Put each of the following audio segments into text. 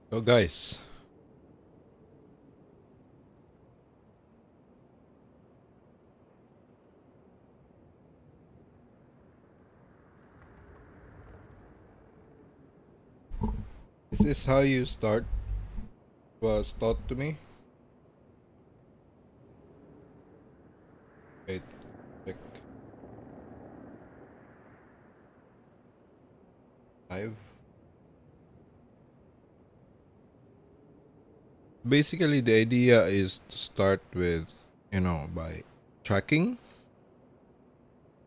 So guys, this is how you start. Was taught to me. Wait, check live. Basically, the idea is to start with, by tracking.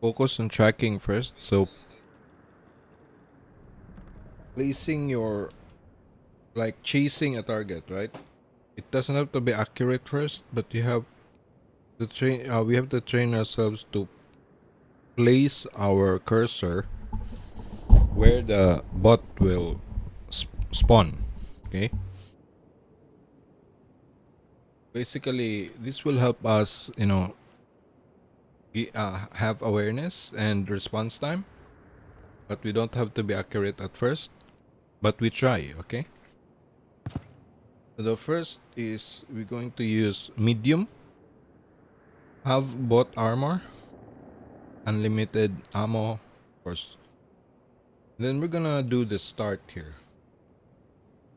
Focus on tracking first. So placing your, like, chasing a target, right? It doesn't have to be accurate first, but you have to train. We have to train ourselves to place our cursor where the bot will spawn. Okay. Basically, this will help us, have awareness and response time, but we don't have to be accurate at first, but we try. Okay. The first is we're going to use medium. Have bot armor, unlimited ammo, of course. Then we're gonna do the start here.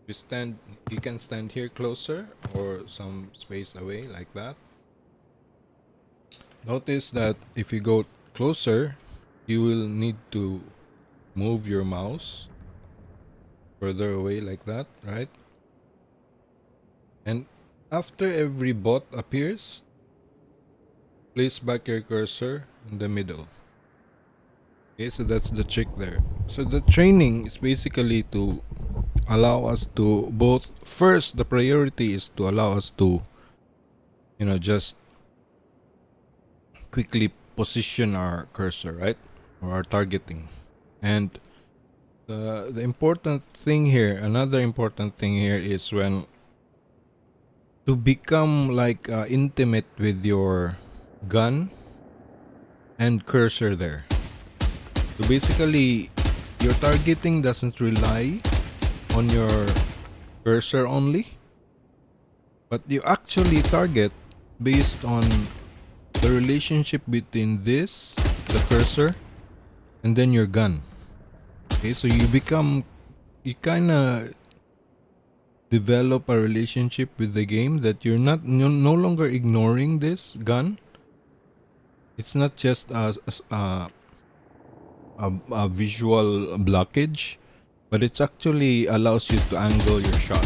You can stand here closer or some space away like that. Notice that if you go closer, you will need to move your mouse further away like that, right? And after every bot appears, place back your cursor in the middle. Okay, so that's the trick there. So the training is basically to allow us to both, first the priority is to allow us to just quickly position our cursor, right? Or our targeting. And the important thing here, another important thing here is when to become like intimate with your gun and cursor there. So basically, your targeting doesn't rely on your cursor only, but you actually target based on the relationship between the cursor, and then your gun. Okay, so you kind of develop a relationship with the game that you're no longer ignoring this gun. It's not just a visual blockage, but it actually allows you to angle your shot.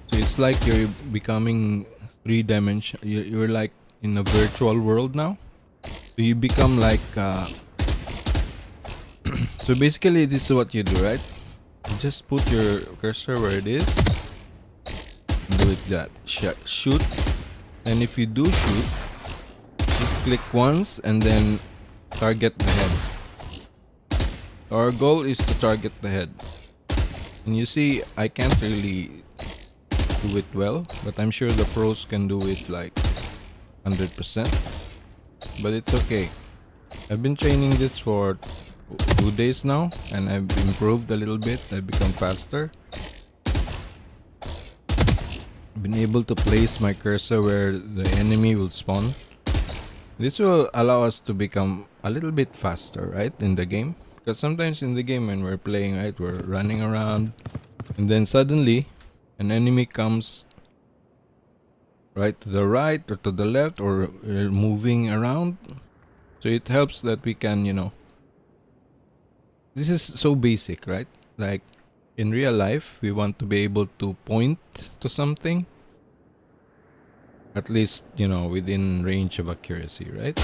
So it's like you're becoming three-dimensional. You're like in a virtual world now. So you become like. So basically, this is what you do, right? You just put your cursor where it is. Do it that. Shoot. And if you do shoot, just click once and then target the head. Our goal is to target the head. And you see, I can't really do it well, but I'm sure the pros can do it like 100%. But it's okay. I've been training this for 2 days now, and I've improved a little bit. I've become faster. I've been able to place my cursor where the enemy will spawn. This will allow us to become a little bit faster, right, in the game. Because sometimes in the game when we're playing, right, we're running around, and then suddenly an enemy comes right to the right or to the left, or moving around. So it helps that we can, this is so basic, right? Like in real life, we want to be able to point to something, at least, within range of accuracy, right?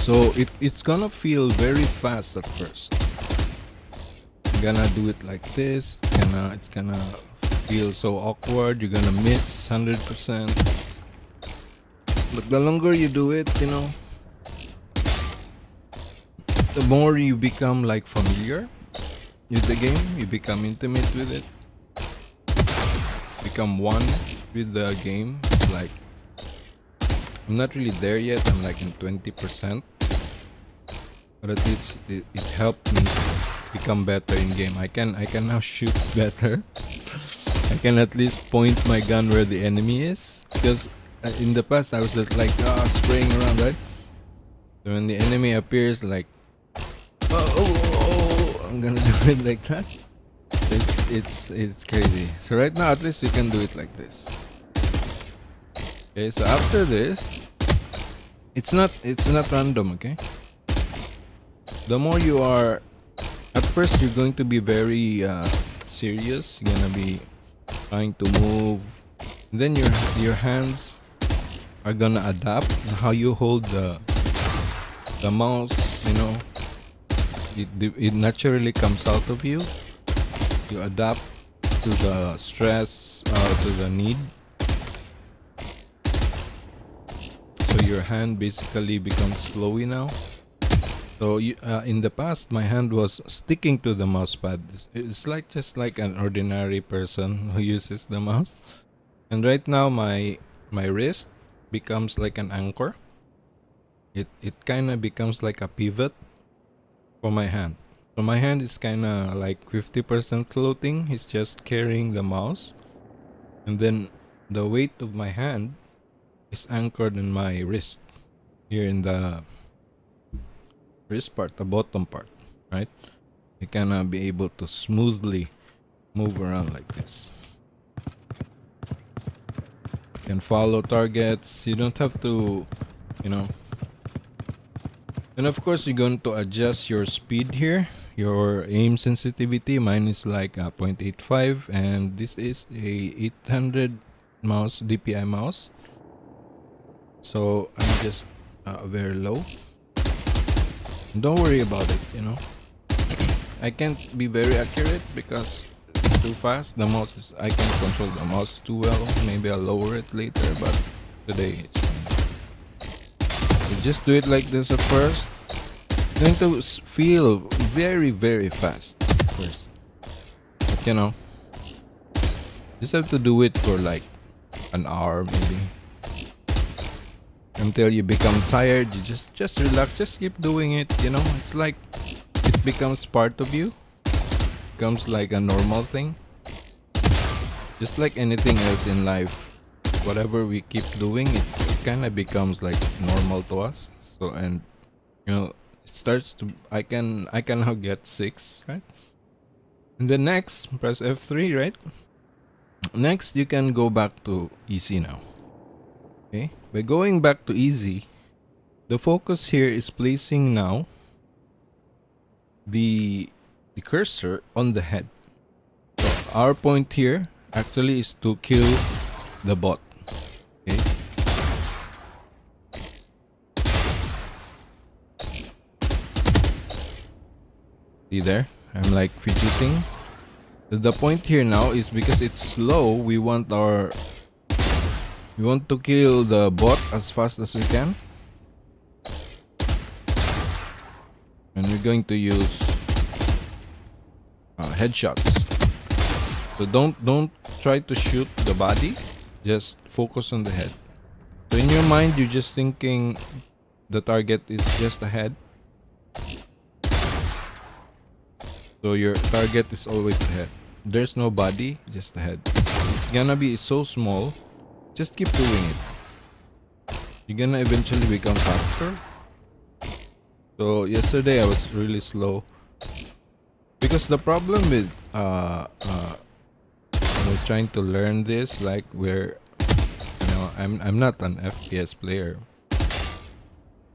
So it's gonna feel very fast at first. I'm gonna do it like this. It's gonna feel so awkward. You're gonna miss 100%. But the longer you do it, the more you become like familiar with the game. You become intimate with it. Become one with the game. It's like I'm not really there yet. I'm like in 20%. But at least it helped me become better in game. I can now shoot better. I can at least point my gun where the enemy is, because in the past I was just like spraying around, right? So when the enemy appears, like I'm gonna do it like that. It's crazy. So right now at least you can do it like this. Okay, so after this, it's not random. Okay, the more you are, at first you're going to be very serious. You're gonna be trying to move. Then your hands are gonna adapt how you hold the mouse. You know, it naturally comes out of you. You adapt to the stress, to the need. So your hand basically becomes flowy now. So in the past, my hand was sticking to the mouse pad. It's like just like an ordinary person who uses the mouse. And right now, my wrist becomes like an anchor. It kind of becomes like a pivot for my hand. So my hand is kind of like 50% floating. It's just carrying the mouse, and then the weight of my hand is anchored in my wrist, here in the wrist part, the bottom part, right? You cannot be able to smoothly move around like this. You can follow targets. You don't have to, you know. And of course, you're going to adjust your speed here, your aim sensitivity. Mine is like 0.85, and this is a 800 mouse DPI mouse. So I'm just very low. Don't worry about it, you know. I can't be very accurate because it's too fast. The mouse is, I can't control the mouse too well. Maybe I'll lower it later, but today it's fine. So just do it like this at first. It's going to feel very, very fast at first. But you know, just have to do it for like an hour maybe. Until you become tired, you just relax, just keep doing it, you know. It's like it becomes part of you, becomes like a normal thing, just like anything else in life. Whatever we keep doing, it kind of becomes like normal to us. So, and you know, it starts to, I can now get 6, right? And then next, press F3, right? Next, you can go back to easy now. Okay, by going back to easy, the focus here is placing now the cursor on the head. So our point here actually is to kill the bot. Okay. See there? I'm like fidgeting. So the point here now is because it's slow, we want to kill the bot as fast as we can. And we're going to use headshots. So don't try to shoot the body, just focus on the head. So in your mind, you're just thinking the target is just ahead. So your target is always ahead. There's no body, just ahead. It's gonna be so small. Just keep doing it. You're gonna eventually become faster. So yesterday I was really slow because the problem with we're trying to learn this, like we're, you know, I'm not an FPS player.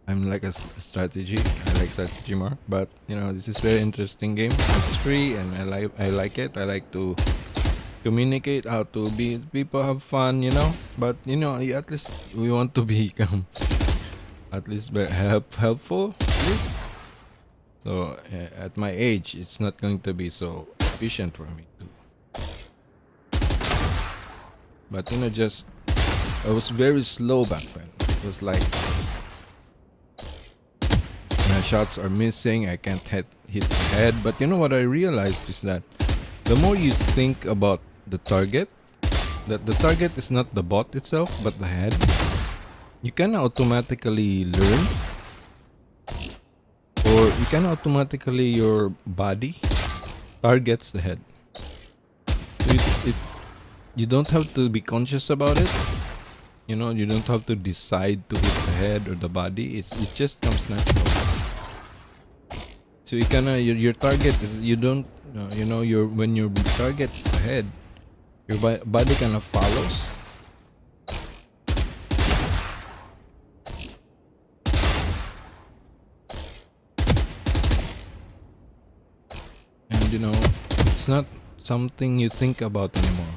I'm like a strategy. I like strategy more, but you know, this is very interesting game. It's free and I like it. I like to communicate, how to be people, have fun, you know. But you know, at least we want to become at least very helpful at least. So at my age, it's not going to be so efficient for me to. But you know, just I was very slow back then. It was like my shots are missing. I can't hit the head. But you know what I realized is that the more you think about the target, that the target is not the bot itself but the head, you can automatically learn, or you can automatically, your body targets the head. So you don't have to be conscious about it. You know, you don't have to decide to hit the head or the body. It just comes natural. So you kinda, your target is, you don't you know, your when your target is the head, your body kind of follows. And you know, it's not something you think about anymore.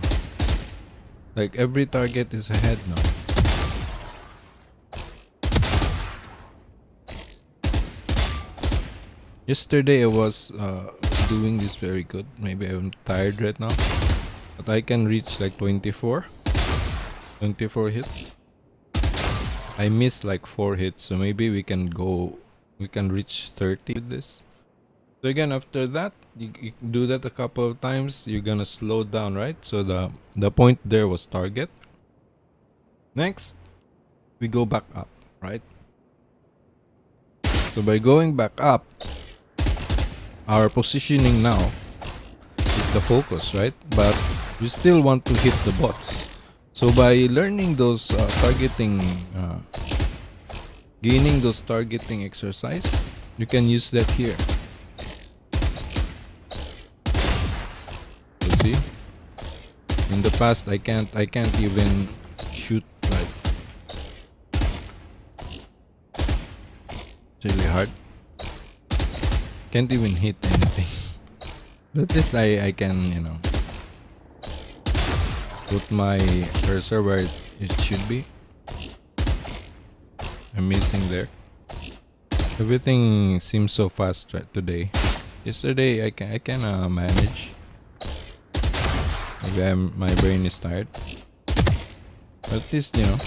Like every target is a head now. Yesterday I was doing this very good. Maybe I'm tired right now, but I can reach like 24 hits. I missed like 4 hits, so maybe we can reach 30 with this. So again, after that, you do that a couple of times, you're gonna slow down, right? So the point there was target. Next, we go back up, right? So by going back up, our positioning now is the focus, right? But we still want to hit the bots. So by learning those targeting, gaining those targeting exercise, you can use that here. You see? In the past, I can't even shoot, like, it's really hard. Can't even hit anything. But this I can, you know, put my cursor where it should be. I'm missing there. Everything seems so fast right today. Yesterday I can manage. Maybe my brain is tired. But at least, you know,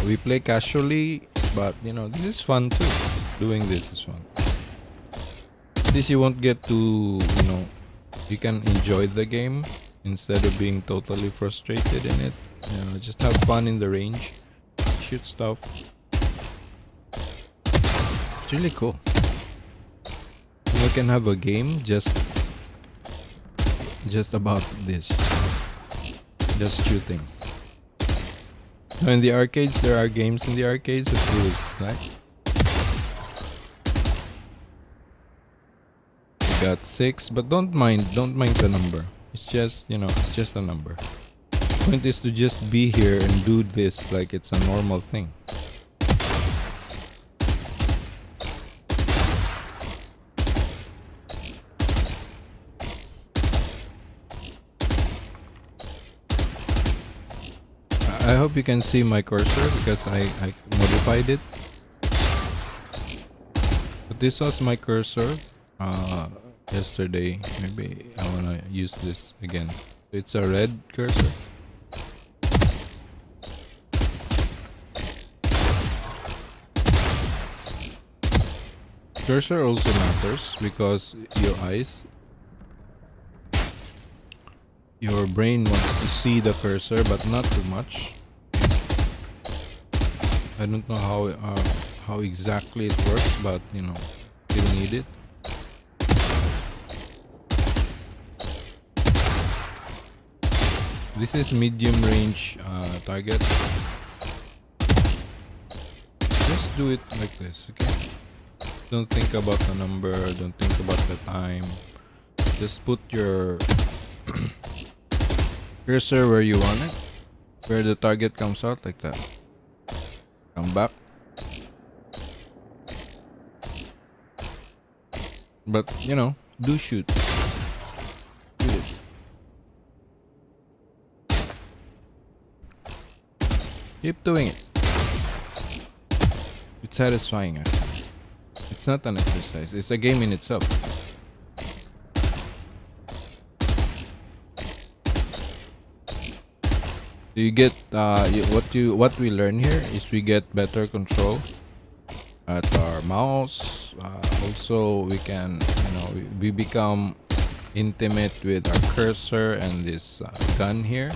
we play casually, but you know, this is fun too. Doing this is fun. At least you won't get to, you know, you can enjoy the game instead of being totally frustrated in it. You know, just have fun in the range, shoot stuff. It's really cool. You can have a game just about this, just shooting. Now in the arcades, there are games in the arcades that do this, right? Got 6, but don't mind the number. It's just, you know, it's just a number. The point is to just be here and do this like it's a normal thing. I hope you can see my cursor because I modified it. But this was my cursor yesterday. Maybe I wanna use this again. It's a red cursor. Cursor also matters because your eyes, your brain wants to see the cursor, but not too much. I don't know how exactly it works, but you know, still need it. This is medium range target. Just do it like this, okay? Don't think about the number, don't think about the time. Just put your cursor where you want it, where the target comes out, like that. Come back. But, you know, do shoot. Do it. Keep doing it. It's satisfying, actually. It's not an exercise, it's a game in itself. So you get what we learn here is we get better control at our mouse. Also, we can, you know, we become intimate with our cursor and this gun here.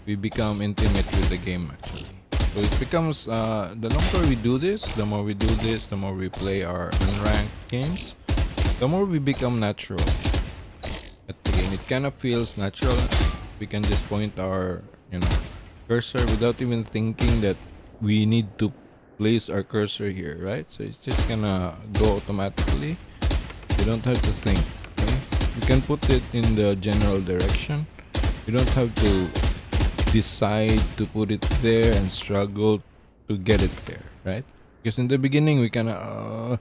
We become intimate with the game, actually. So it becomes the longer we do this, the more we do this, the more we play our unranked games, the more we become natural at the game. It kind of feels natural. We can just point our cursor without even thinking that we need to place our cursor here, right? So it's just gonna go automatically. You don't have to think. Okay? You can put it in the general direction. You don't have to decide to put it there and struggle to get it there, right? Because in the beginning we kind of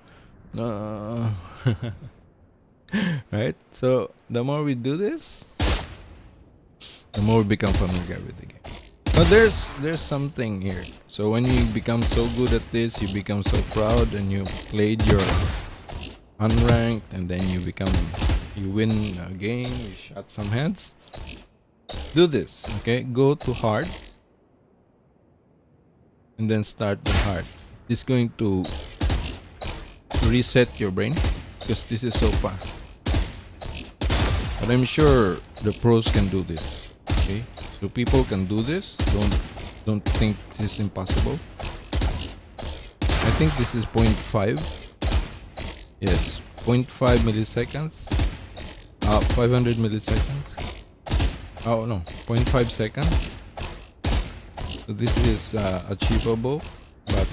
right? So the more we do this, the more we become familiar with the game. But there's something here. So when you become so good at this, you become so proud, and you played your unranked, and then you win a game, you shot some heads. Do this, okay? Go to hard, and then start the hard. It's going to reset your brain because this is so fast. But I'm sure the pros can do this. Okay, so people can do this. Don't think this is impossible. I think this is 0.5. Yes, 0.5 milliseconds. 500 milliseconds. Oh no, 0.5 seconds. So this is achievable, but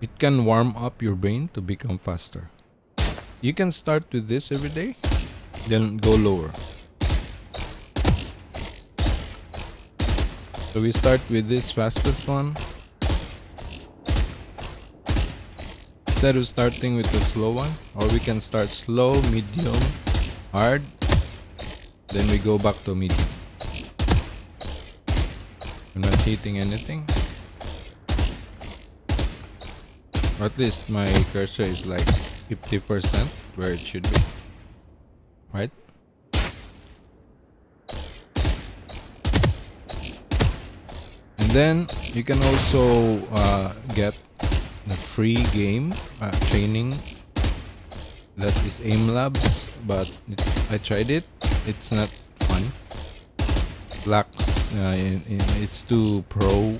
it can warm up your brain to become faster. You can start with this every day, then go lower. So we start with this fastest one. Instead of starting with the slow one, or we can start slow, medium, hard, then we go back to medium. I'm not hitting anything. Or at least my cursor is like 50% where it should be, right? And then you can also get the free game training that is Aim Labs, but I tried it. It's not fun. Lacks it's too pro.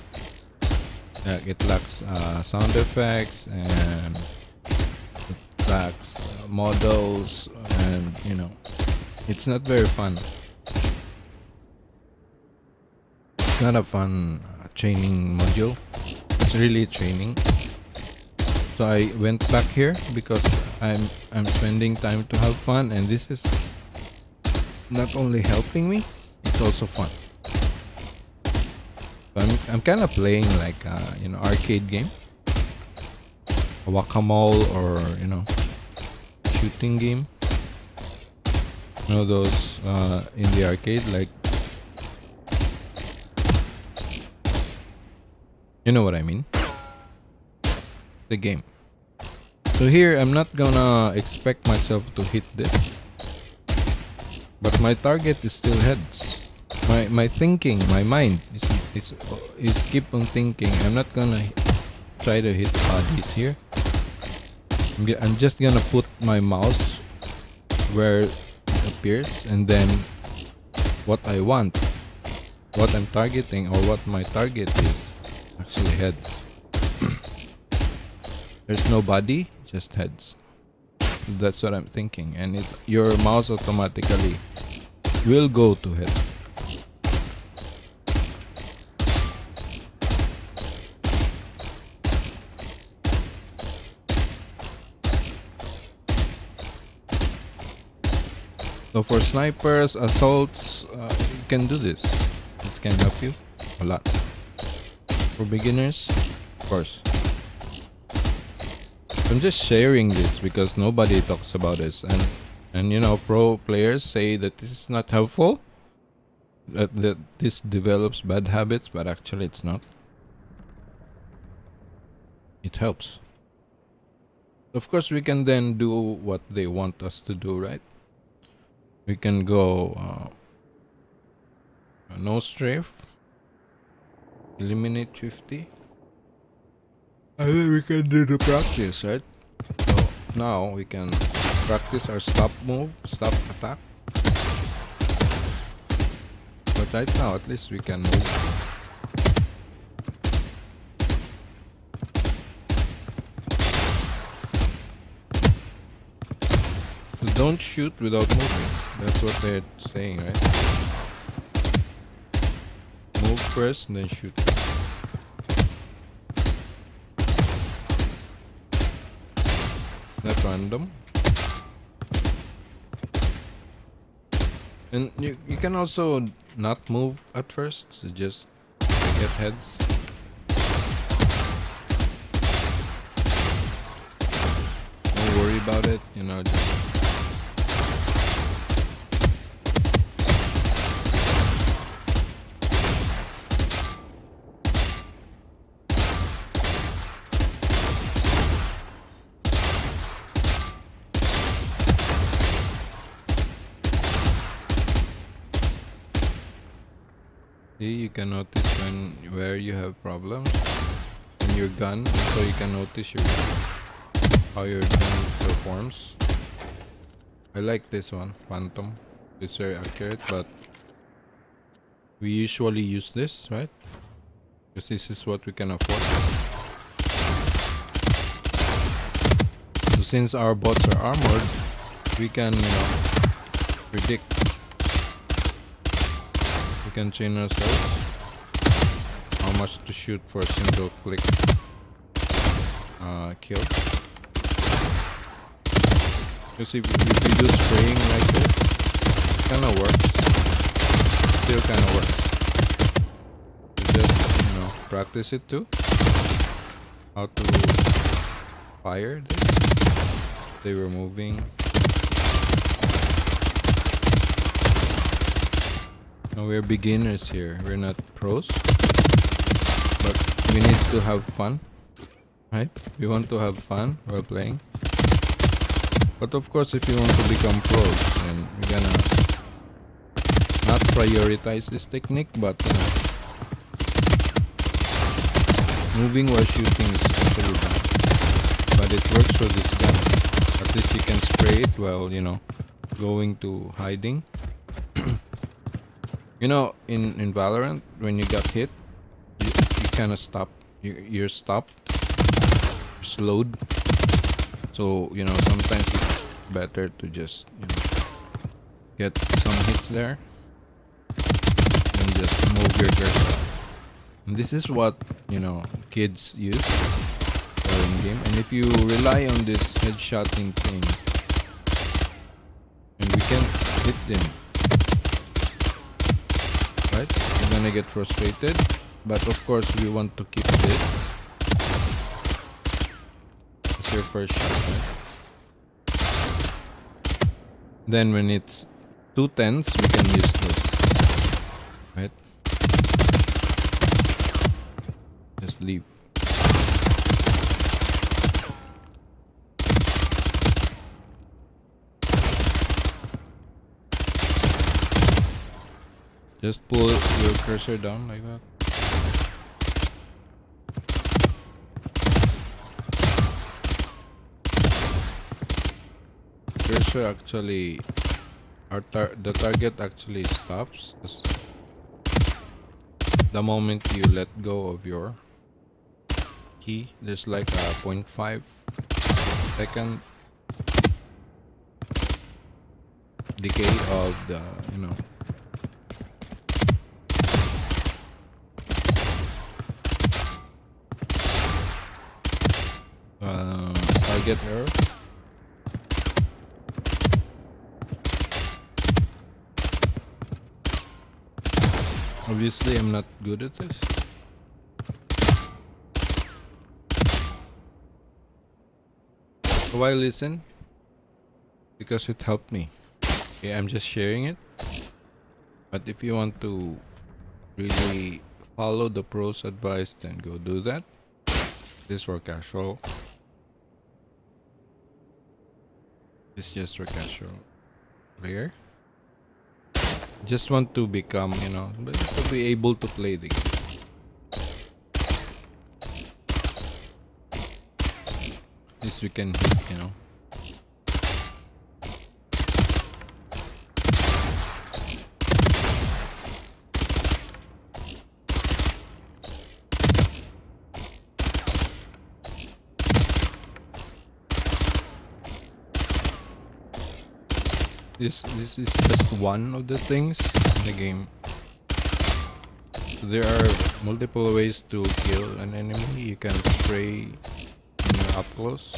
It lacks sound effects, and it lacks models, and it's not very fun. It's not a fun training module. It's really training. So I went back here because I'm spending time to have fun, and this is not only helping me, it's also fun. So I'm kind of playing like arcade game, a whack-a-mole, or shooting game. Those in the arcade, like, you know what I mean? The game. So here I'm not gonna expect myself to hit this, but my target is still heads. My thinking, my mind is keep on thinking. I'm not gonna try to hit bodies here. I'm just gonna put my mouse where it appears, and then what I want, what I'm targeting, or what my target is actually heads. There's no body, just heads. That's what I'm thinking, and your mouse automatically will go to head. So for snipers, assaults, you can do this. This can help you a lot. For beginners, of course. I'm just sharing this because nobody talks about this, and pro players say that this is not helpful, that this develops bad habits, but actually it's not. It helps. Of course, we can then do what they want us to do, right? We can go no strafe, eliminate 50. And then we can do the practice, right? So now we can practice our stop move, stop attack. But right now, at least we can move. Don't shoot without moving. That's what they're saying, right? Move first, then shoot. Not random. And you can also not move at first, so just get heads. Don't worry about it, you know, just see, you can notice where you have problems in your gun, so you can notice how your gun performs. I like this one, Phantom. It's very accurate, but we usually use this, right? Because this is what we can afford. So since our bots are armored, we can, you know, predict. We can train ourselves how much to shoot for a single click kill. Because if we do spraying like this, it kinda works. Still kinda works. You just, you know, practice it too. How to fire this. They were moving. No, we're beginners here. We're not pros. But we need to have fun. Right? We want to have fun while playing. But of course, if you want to become pros, then we're gonna not prioritize this technique, but you know, moving while shooting is actually bad. But it works for this gun. At least you can spray it while, you know, going to hiding. You know, in Valorant, when you got hit, you kind of stop. You're stopped, slowed. So, you know, sometimes it's better to just, you know, get some hits there and just move your cursor. And this is what, you know, kids use in game. And if you rely on this headshotting thing, and we can hit them, right? You're gonna get frustrated. But of course, we want to keep this. It's your first shot, right? Then when it's 2 10s, we can use this, right? Just leave. Just pull your cursor down like that. Cursor actually, the target actually stops the moment you let go of your key. There's like a 0.5 second decay of the, you know, target error. Obviously, I'm not good at this. So I listen because it helped me. Okay, I'm just sharing it. But if you want to really follow the pros' advice, then go do that. This for casual. This just for casual player. Just want to become, you know, but to be able to play the game. This we can hit, you know. This is just one of the things in the game. So there are multiple ways to kill an enemy. You can spray when you're up close.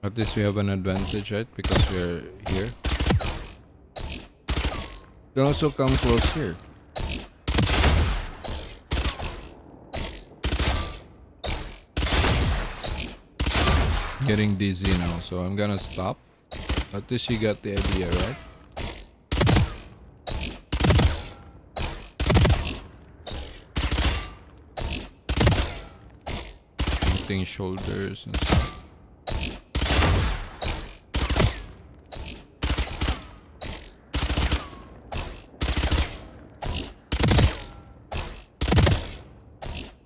At least we have an advantage, right? Because we're here. You can also come close here. Getting dizzy now, so I'm gonna stop. At least you got the idea, right? Hitting shoulders and stuff.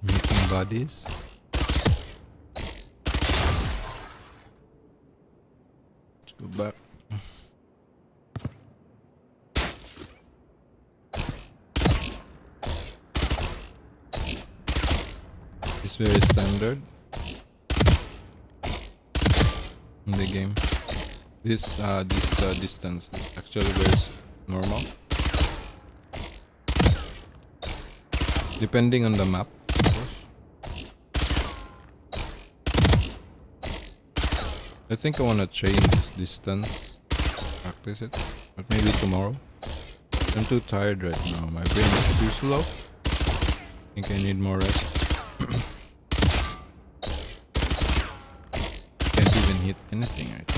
Making bodies. Let's go back. It's very standard in the game. This distance is actually very normal, depending on the map, of course. I think I wanna train this distance, practice it, but maybe tomorrow. I'm too tired right now. My brain is too slow. I think I need more rest. Can't even hit anything right now.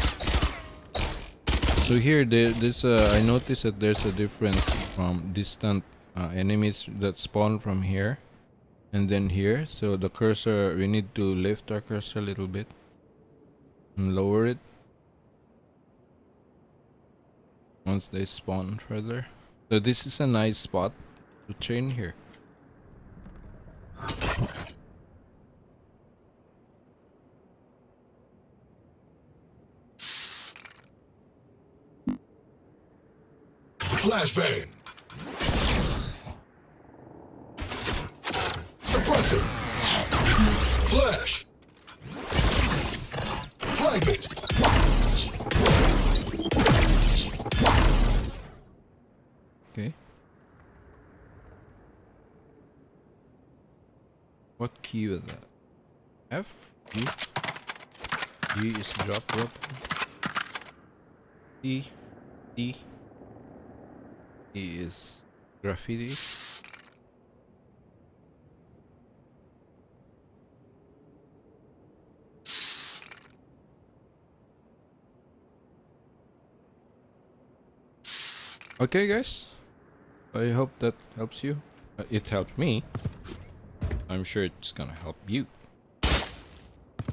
So here, I noticed that there's a difference from distant enemies that spawn from here and then here. So the cursor, we need to lift our cursor a little bit and lower it once they spawn further. So this is a nice spot to train here. Flashbang. Suppressor. Flash. Fragment. Okay. What key was that? F? G? G is drop weapon. E. E. E is graffiti. Okay guys, I hope that helps you. It helped me. I'm sure it's gonna help you.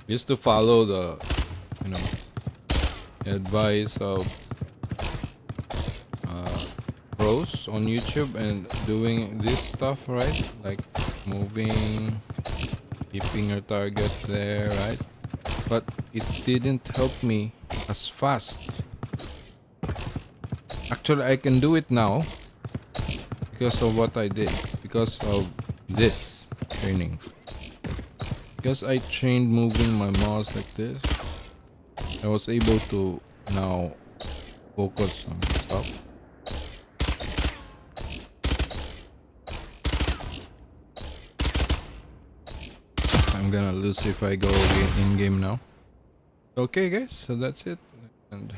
Just to follow the, advice of pros on YouTube and doing this stuff, right? Like moving, keeping your target there, right? But it didn't help me as fast. Actually, I can do it now because of what I did, because of this training. Because I trained moving my mouse like this, I was able to now focus on stuff. I'm gonna lose if I go in game now. Okay guys, so that's it, and